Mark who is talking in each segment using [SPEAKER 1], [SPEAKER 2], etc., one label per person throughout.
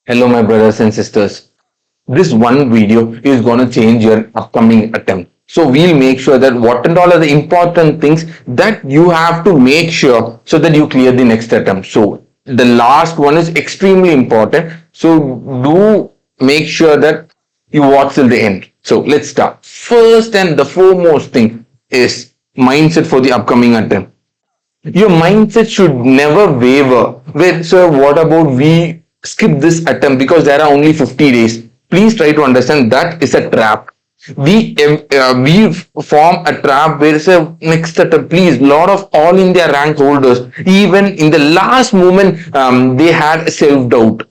[SPEAKER 1] Hello, my brothers and sisters. This one video is going to change your upcoming attempt. So we'll make sure that what and all are the important things that you have to make sure so that you clear the next attempt. So the last one is extremely important. So do make sure that you watch till the end. So let's start. First and the foremost thing is mindset for the upcoming attempt. Your mindset should never waver. Wait, sir, what about we skip this attempt because there are only 50 days? Please try to understand that is a trap. We form a trap where it's a next attempt. Please, lot of all India rank holders, even in the last moment, they had self doubt.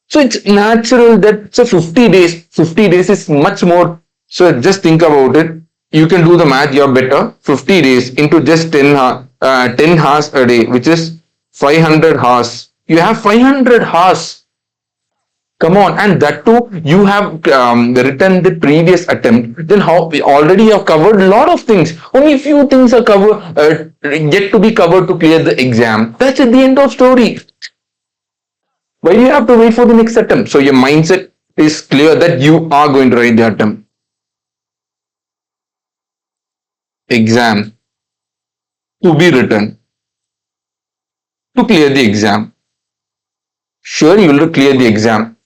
[SPEAKER 1] So it's natural that so 50 days, 50 days is much more. So just think about it. You can do the math, you're better. 50 days into just 10 hours a day, which is 500 hours. You have 500 hours. Come on, and that too, you have written the previous attempt. Then how we already have covered a lot of things. Only few things are covered, yet to be covered to clear the exam. That's at the end of story. Why do you have to wait for the next attempt? So your mindset is clear that you are going to write the attempt. Exam to be written to clear the exam. Sure, you will clear the exam.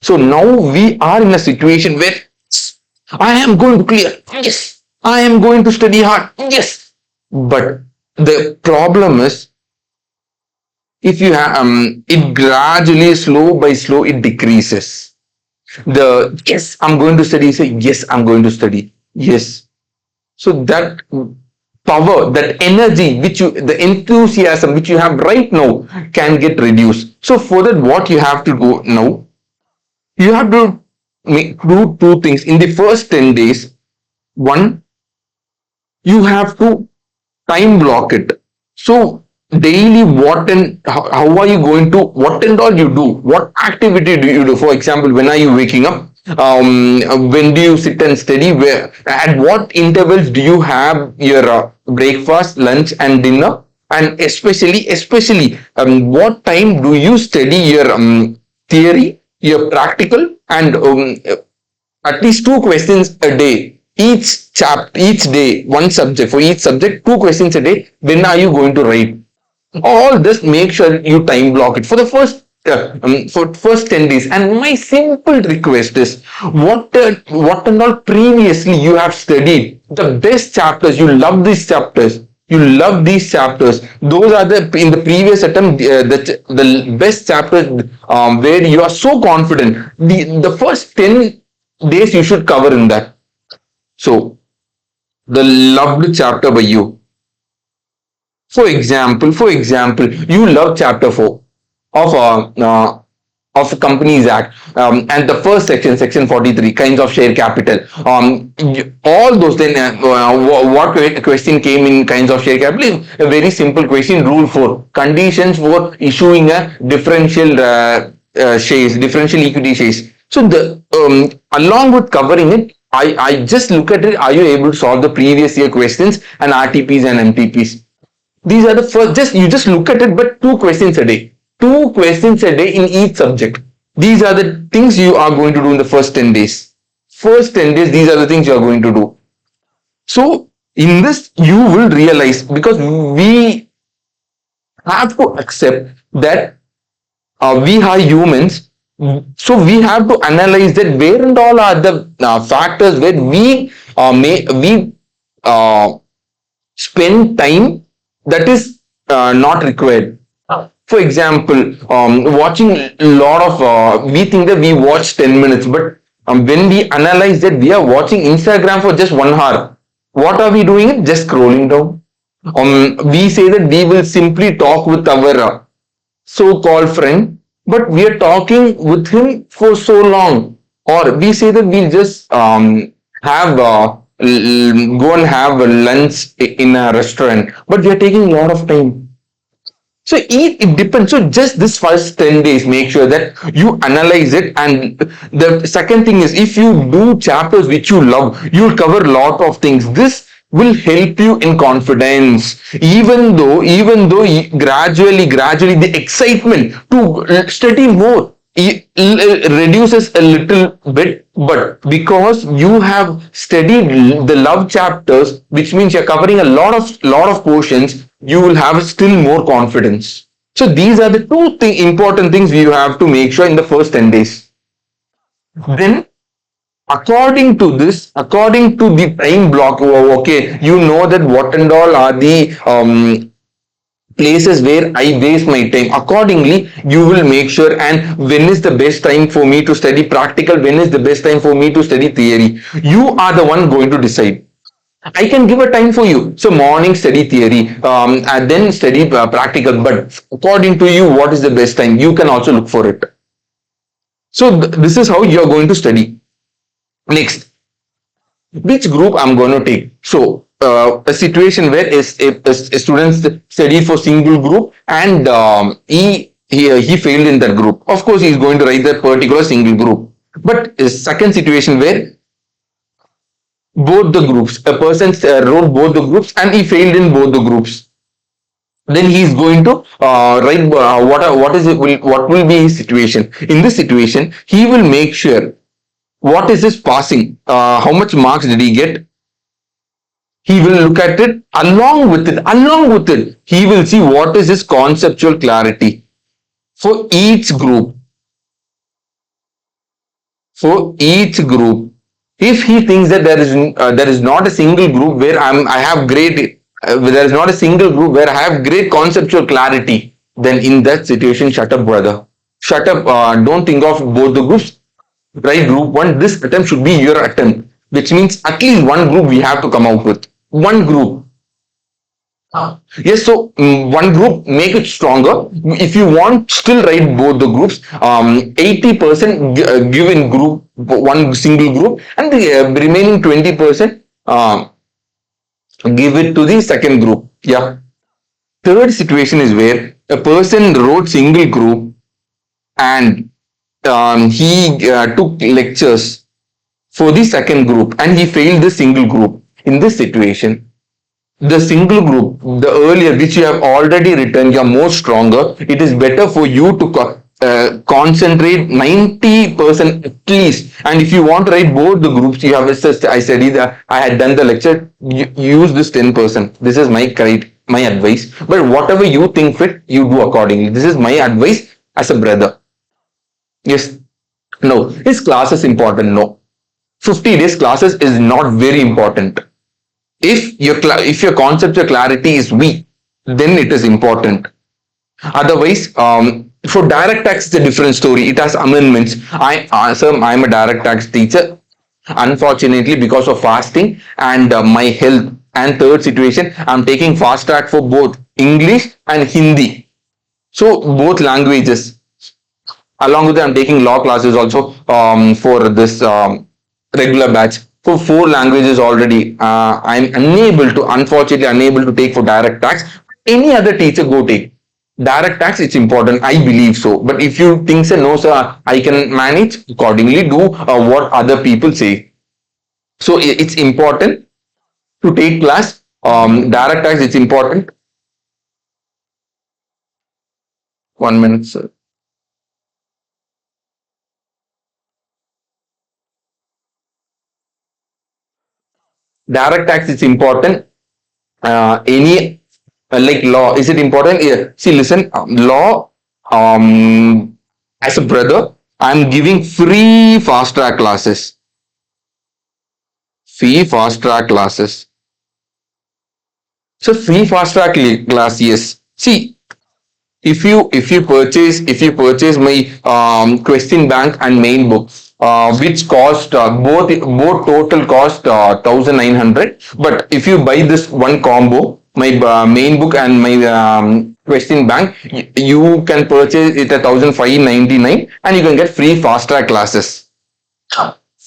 [SPEAKER 1] So now we are in a situation where I am going to clear. Yes. I am going to study hard. Yes. But the problem is if you have it gradually slow by slow it decreases. The yes, I'm going to study. Say yes, I'm going to study. Yes. So that power, that energy, which you, the enthusiasm which you have right now can get reduced. So for that, what you have to do now, you have to do two things. In the first 10 days, one, you have to time block it. So daily what and how are you going to, what and all you do, what activity do you do? For example, when are you waking up? When do you sit and study? Where at what intervals do you have your breakfast, lunch, and dinner? And especially, what time do you study your theory, your practical, and at least two questions a day. Each chapter, each day, one subject. For each subject, two questions a day. When are you going to write? All this, make sure you time block it for the first 10 days. And my simple request is what and all previously you have studied, the best chapters, you love these chapters. You love these chapters. Those are the in the previous attempt the best chapters where you are so confident. The first 10 days you should cover in that. So the loved chapter by you. For example, you love chapter 4 of of the Companies Act, and the first section, section 43, kinds of share capital. All those then what question came in kinds of share capital? A very simple question. Rule 4: conditions for issuing a differential equity shares. So the along with covering it, I just look at it. Are you able to solve the previous year questions and RTPs and MTPs? These are the first. Just look at it, but two questions a day. Two questions a day in each subject. These are the things you are going to do in the first 10 days. First 10 days, these are the things you are going to do. So in this, you will realize, because we have to accept that we are humans. So we have to analyze that where and all are the factors where we spend time that is not required. For example, watching a lot of we think that we watch 10 minutes, but when we analyze that we are watching Instagram for just 1 hour, what are we doing? Just scrolling down. We say that we will simply talk with our so-called friend, but we are talking with him for so long. Or we say that we'll just have go and have a lunch in a restaurant, but we are taking a lot of time. So it depends. So just this first 10 days, make sure that you analyze it. And the second thing is, if you do chapters which you love, you'll cover a lot of things. This will help you in confidence. Even though gradually the excitement to study more. reduces a little bit, but because you have studied the love chapters, which means you're covering a lot of portions, you will have still more confidence. So these are the two important things you have to make sure in the first 10 days. Then according to the time block, oh, okay, you know that what and all are the places where I waste my time. Accordingly, you will make sure, and when is the best time for me to study practical, when is the best time for me to study theory. You are the one going to decide. I can give a time for you. So morning study theory, and then study practical. But according to you, what is the best time? You can also look for it. So this is how you are going to study. Next, which group I'm going to take. So a situation where a student studied for single group and he failed in that group. Of course, he's going to write that particular single group. But a second situation where both the groups, a person wrote both the groups and he failed in both the groups. Then he is going to write what will be his situation. In this situation, he will make sure what is his passing, how much marks did he get. He will look at it. Along with it, he will see what is his conceptual clarity for each group. For each group, if he thinks that there is not a single group where I have great, there is not a single group where I have great conceptual clarity, then in that situation, shut up, brother. Shut up. Don't think of both the groups. Right, group one. This attempt should be your attempt, which means at least one group we have to come out with. One group. Yes, so one group, make it stronger. If you want, still write both the groups. 80% give in group, one single group, and the remaining 20% give it to the second group. Yeah. Third situation is where a person wrote single group and he took lectures for the second group and he failed the single group. In this situation, the single group, the earlier which you have already written, you are more stronger. It is better for you to concentrate 90% at least. And if you want to write both the groups, you have assessed. I studied that. I had done the lecture. Use this 10%. This is my advice. But whatever you think fit, you do accordingly. This is my advice as a brother. Yes. No. Is classes important? No. 50 days classes is not very important. If your conceptual clarity is weak, then it is important. Otherwise, for direct tax, it's a different story. It has amendments. I'm a direct tax teacher. Unfortunately, because of fasting and my health and third situation, I'm taking fast track for both English and Hindi. So both languages. Along with that, I'm taking law classes also for this regular batch. For 4 languages already, I'm unfortunately unable to take for direct tax. Any other teacher go take. Direct tax, it's important. I believe so. But if you think say, no, sir, I can manage, accordingly do what other people say. So it's important to take class. Direct tax, it's important. 1 minute, sir. Direct tax is important. Any like law, is it important? Yeah. See, listen, law. As a brother, I'm giving free fast track classes. Free fast track classes. So free fast track class, yes. See, if you purchase my question bank and main book, which cost both total cost 1900, but if you buy this one combo, my main book and my question bank, you can purchase it at 1599 and you can get free fast track classes.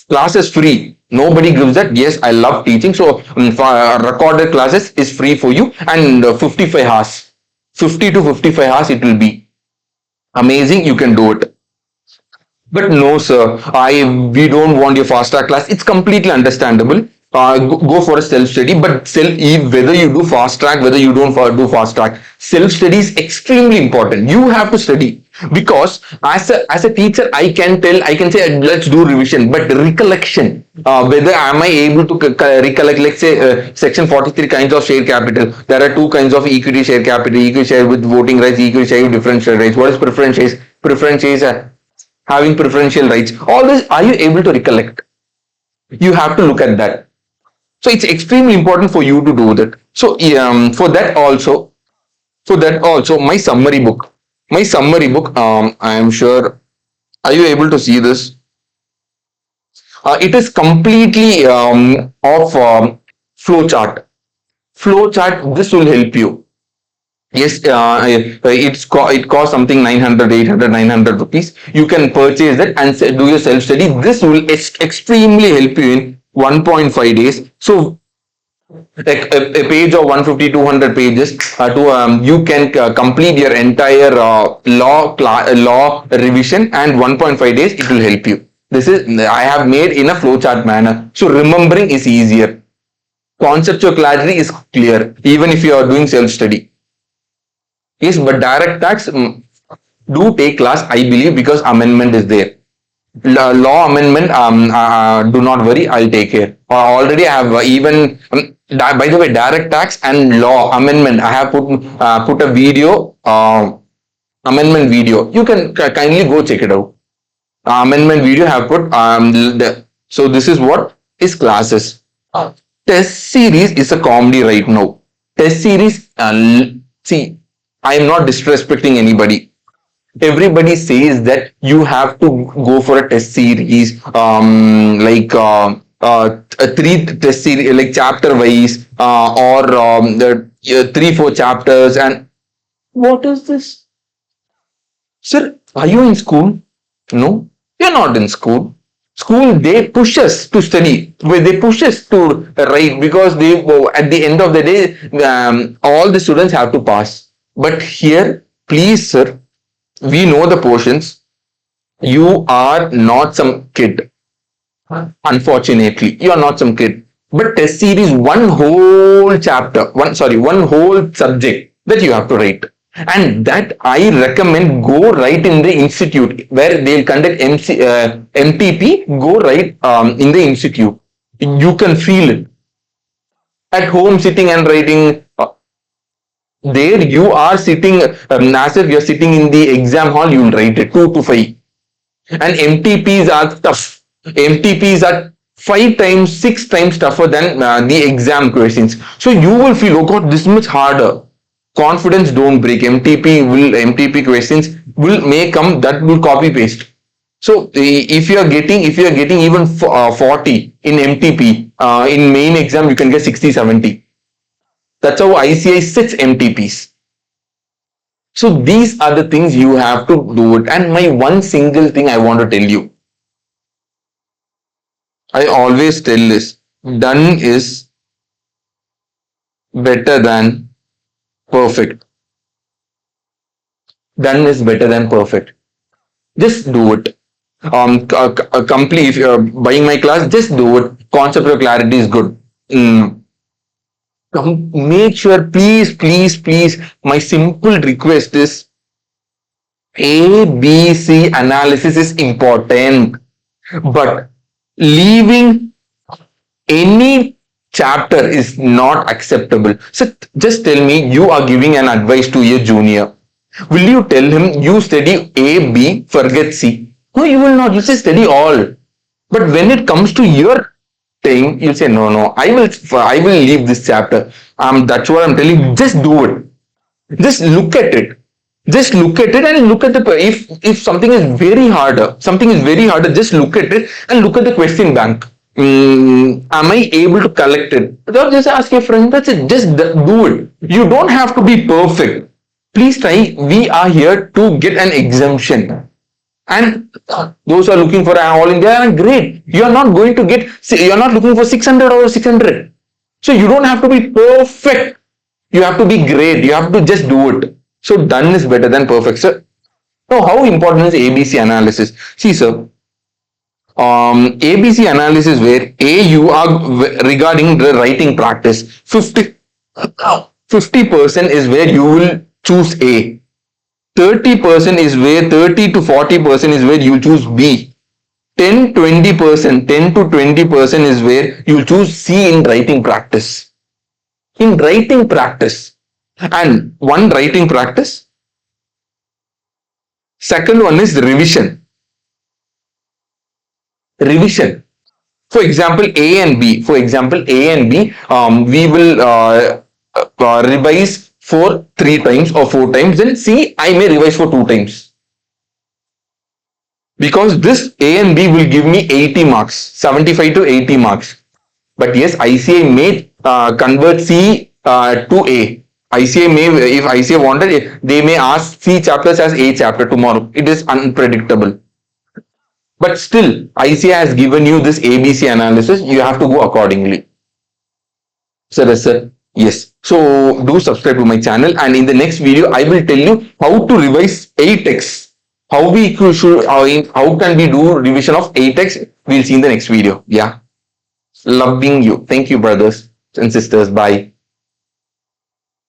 [SPEAKER 1] Classes free, nobody gives that. Yes, I love teaching, so recorded classes is free for you, and 55 hours, 50 to 55 hours it will be amazing. You can do it. But no, sir, we don't want your fast track class. It's completely understandable. Go for a self study, but whether you do fast track, whether you don't do fast track, self study is extremely important. You have to study. Because as a teacher, I can say let's do revision, but recollection, whether am I able to recollect, let's say section 43 kinds of share capital. There are two kinds of equity share capital: equity share with voting rights, equity share with differential rights. What is preference shares? Preference shares having preferential rights. All this, are you able to recollect? You have to look at that. So it's extremely important for you to do that. So for that also, my summary book, I am sure, are you able to see this? It is completely of flowchart. Flowchart, this will help you. Yes, it costs something 900, 800, 900 rupees. You can purchase that and do your self study. This will extremely help you in 1.5 days. So a page of 150, 200 pages to you can complete your entire law revision, and 1.5 days it will help you. This is I have made in a flowchart manner, so remembering is easier. Conceptual clarity is clear even if you are doing self study. Yes, but direct tax, do take class, I believe, because amendment is there. Law amendment, do not worry, I'll take care. Already I have even by the way, direct tax and law amendment, I have put a video, amendment video. You can kindly go check it out. Amendment video have put so this is what is classes. Test series is a comedy right now. Test series, see, I am not disrespecting anybody. Everybody says that you have to go for a test series, a three test series, like chapter wise, or the 3 4 chapters. And what is this, sir? Are you in school? No, you're not in school. School, they push us to study, they push us to write, because they at the end of the day, all the students have to pass. But here, please, sir, we know the portions. You are not some kid. Unfortunately, you are not some kid. But test series, one whole chapter, one whole subject that you have to write. And that I recommend, go write in the institute where they'll conduct MTP. Go write in the institute. You can feel it. At home, sitting and writing, there you are sitting, as if you're sitting in the exam hall, you'll write it 2 to 5. And MTPs are tough. MTPs are 5 times, 6 times tougher than the exam questions. So you will feel, oh God, this much harder. Confidence don't break. MTP questions may come, that will copy paste. So if you are getting even 40 in MTP, in main exam you can get 60, 70. That's how ICI sets MTPs. So these are the things you have to do it. And my one single thing I want to tell you, I always tell this: done is better than perfect. Done is better than perfect. Just do it. Complete. If you're buying my class, just do it. Conceptual clarity is good. Make sure, please, please, please. My simple request is, ABC analysis is important, but leaving any chapter is not acceptable. So just tell me, you are giving an advice to your junior. Will you tell him, you study A, B, forget C? No, you will not. You say study all. But when it comes to your thing, you say, no, I will leave this chapter. That's what I'm telling you. Just do it. Just look at it. Just look at it and look at the, if something is very harder, just look at it and look at the question bank. Am I able to collect it? Or just ask your friend. That's it. Just do it. You don't have to be perfect. Please try. We are here to get an exemption. And those who are looking for an all India, great. You are not going to get, you are not looking for 600 or 600. So you don't have to be perfect. You have to be great. You have to just do it. So done is better than perfect, sir. Now, how important is ABC analysis? See, sir, ABC analysis, where A, you are regarding the writing practice, 50% is where you will choose A. 30% is where 30 to 40% is where you choose B. 10-20%, 10 to 20% is where you choose C in writing practice. In writing practice. And one writing practice. Second one is revision. Revision. For example, A and B. For example, A and B, we will revise for 3 times or 4 times. Then C, I may revise for 2 times. Because this A and B will give me 80 marks, 75 to 80 marks. But yes, ICA may convert C to A. ICA may, if ICA wanted, they may ask C chapters as A chapter tomorrow. It is unpredictable. But still, ICA has given you this ABC analysis. You have to go accordingly. Sir, yes. So do subscribe to my channel, and in the next video, I will tell you how to revise 8x. How can we do revision of 8x? We'll see in the next video. Yeah. Loving you. Thank you, brothers and sisters. Bye.